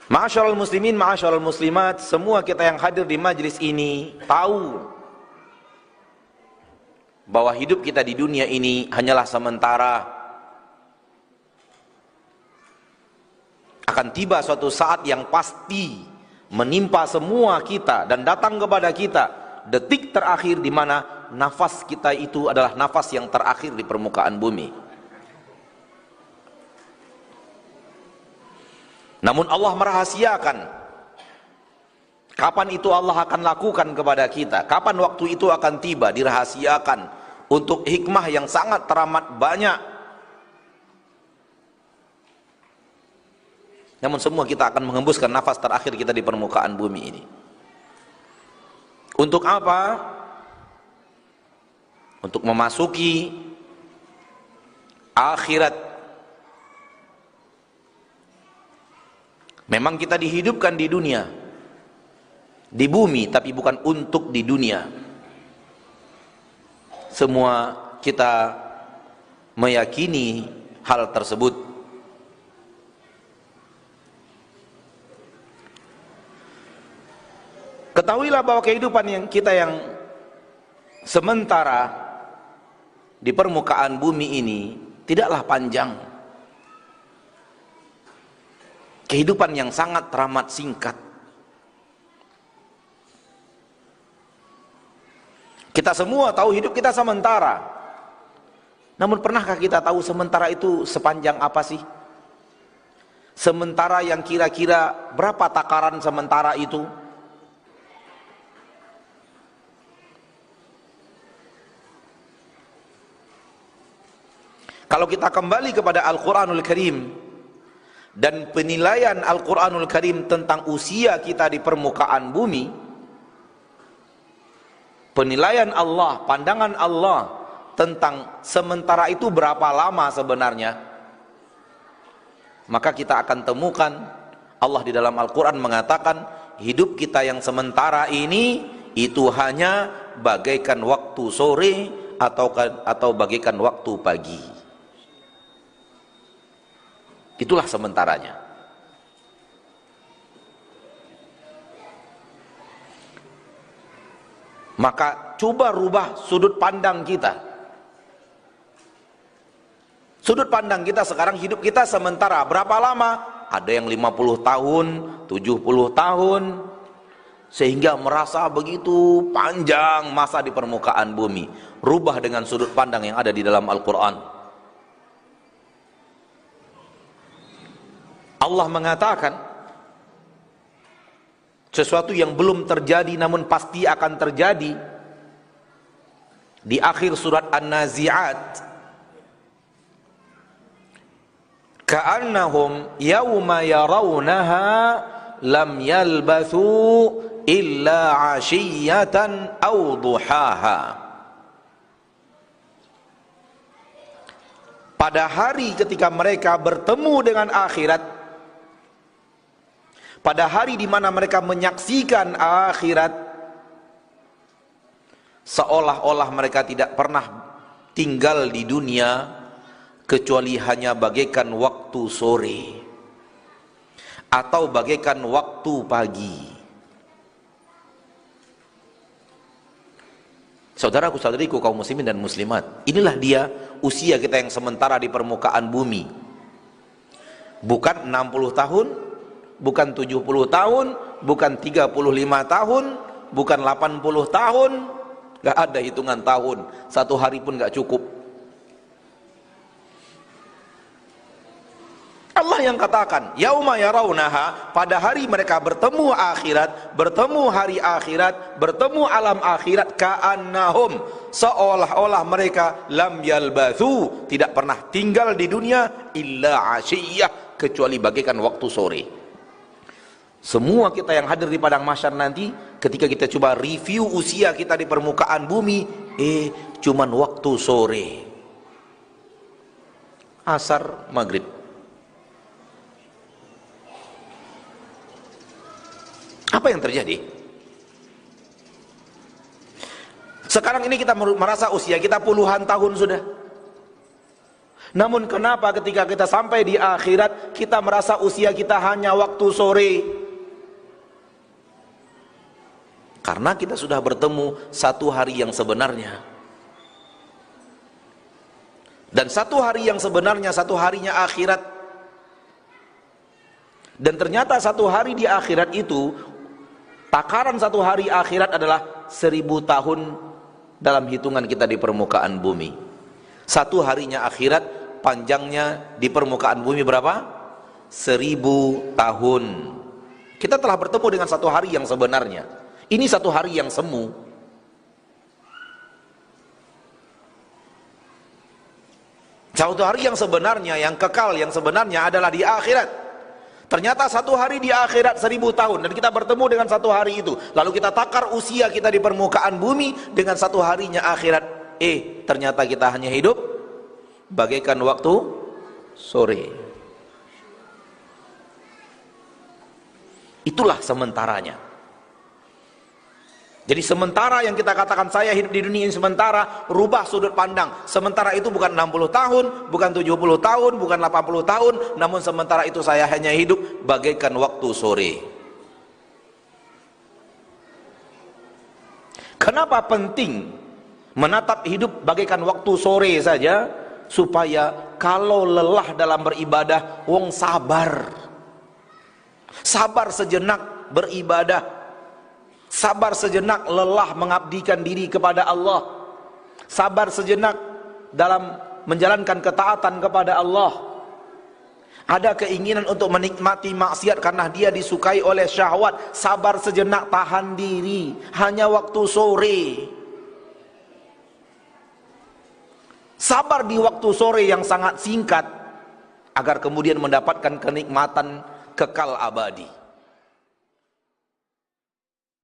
Ma'asyiral muslimin, ma'asyiral muslimat, semua kita yang hadir di majlis ini tahu bahwa hidup kita di dunia ini hanyalah sementara. Akan tiba suatu saat yang pasti menimpa semua kita dan datang kepada kita detik terakhir di mana nafas kita itu adalah nafas yang terakhir di permukaan bumi. Namun Allah merahasiakan kapan itu Allah akan lakukan kepada kita, kapan waktu itu akan tiba, dirahasiakan untuk hikmah yang sangat teramat banyak. Namun semua kita akan menghembuskan nafas terakhir kita di permukaan bumi ini. Untuk apa? Untuk memasuki akhirat. Memang kita dihidupkan di dunia, di bumi, tapi bukan untuk di dunia. Semua kita meyakini hal tersebut. Ketahuilah bahwa kehidupan yang kita yang sementara di permukaan bumi ini tidaklah panjang. Kehidupan yang sangat teramat singkat. Kita semua tahu hidup kita sementara. Namun pernahkah kita tahu sementara itu sepanjang apa sih? Sementara yang kira-kira berapa takaran sementara itu? Kalau kita kembali kepada Al-Quranul Karim dan penilaian Al-Quranul Karim tentang usia kita di permukaan bumi, penilaian Allah, pandangan Allah tentang sementara itu berapa lama sebenarnya, maka kita akan temukan Allah di dalam Al-Quran mengatakan hidup kita yang sementara ini itu hanya bagaikan waktu sore atau bagaikan waktu pagi. Itulah sementaranya. Maka coba rubah sudut pandang kita. Sudut pandang kita sekarang, hidup kita sementara. Berapa lama? Ada yang 50 tahun, 70 tahun, sehingga merasa begitu panjang masa di permukaan bumi. Rubah dengan sudut pandang yang ada di dalam Al-Quran. Allah mengatakan sesuatu yang belum terjadi namun pasti akan terjadi di akhir surat An-Nazi'at. Ka'annahum yawma yarawnaha lam yalbathu illa 'ashiyatan aw duhaha. Pada hari ketika mereka bertemu dengan akhirat, pada hari di mana mereka menyaksikan akhirat, seolah-olah mereka tidak pernah tinggal di dunia kecuali hanya bagaikan waktu sore atau bagaikan waktu pagi. Saudaraku, saudariku, kaum muslimin dan muslimat, inilah dia usia kita yang sementara di permukaan bumi. Bukan 60 tahun, bukan 70 tahun, bukan 35 tahun, bukan 80 tahun. Gak ada hitungan tahun, satu hari pun gak cukup. Allah yang katakan yauma yarawnaha, pada hari mereka bertemu akhirat, bertemu hari akhirat, bertemu alam akhirat, ka'annahum, seolah-olah mereka lam yalbathu, tidak pernah tinggal di dunia illa 'ashiyah, kecuali bagaikan waktu sore. Semua kita yang hadir di padang mahsyar nanti, ketika kita coba review usia kita di permukaan bumi, cuman waktu sore, asar, maghrib. Apa yang terjadi? Sekarang ini kita merasa usia kita puluhan tahun sudah. Namun kenapa ketika kita sampai di akhirat kita merasa usia kita hanya waktu sore? Karena kita sudah bertemu satu hari yang sebenarnya. Dan satu hari yang sebenarnya, satu harinya akhirat. Dan ternyata satu hari di akhirat itu, takaran satu hari akhirat adalah 1000 tahun dalam hitungan kita di permukaan bumi. Satu harinya akhirat, panjangnya di permukaan bumi berapa? 1000 tahun. Kita telah bertemu dengan satu hari yang sebenarnya. Ini satu hari yang semu. Satu hari yang sebenarnya, yang kekal, yang sebenarnya adalah di akhirat. Ternyata satu hari di akhirat 1000 tahun. Dan kita bertemu dengan satu hari itu. Lalu kita takar usia kita di permukaan bumi dengan satu harinya akhirat. Ternyata kita hanya hidup bagaikan waktu sore. Itulah sementaranya. Jadi sementara yang kita katakan saya hidup di dunia ini sementara, rubah sudut pandang. Sementara itu bukan 60 tahun, bukan 70 tahun, bukan 80 tahun, namun sementara itu saya hanya hidup bagaikan waktu sore. Kenapa penting menatap hidup bagaikan waktu sore saja? Supaya kalau lelah dalam beribadah, wong sabar. Sabar sejenak beribadah. Sabar sejenak lelah mengabdikan diri kepada Allah. Sabar sejenak dalam menjalankan ketaatan kepada Allah. Ada keinginan untuk menikmati maksiat karena dia disukai oleh syahwat. Sabar sejenak, tahan diri. Hanya waktu sore. Sabar di waktu sore yang sangat singkat agar kemudian mendapatkan kenikmatan kekal abadi.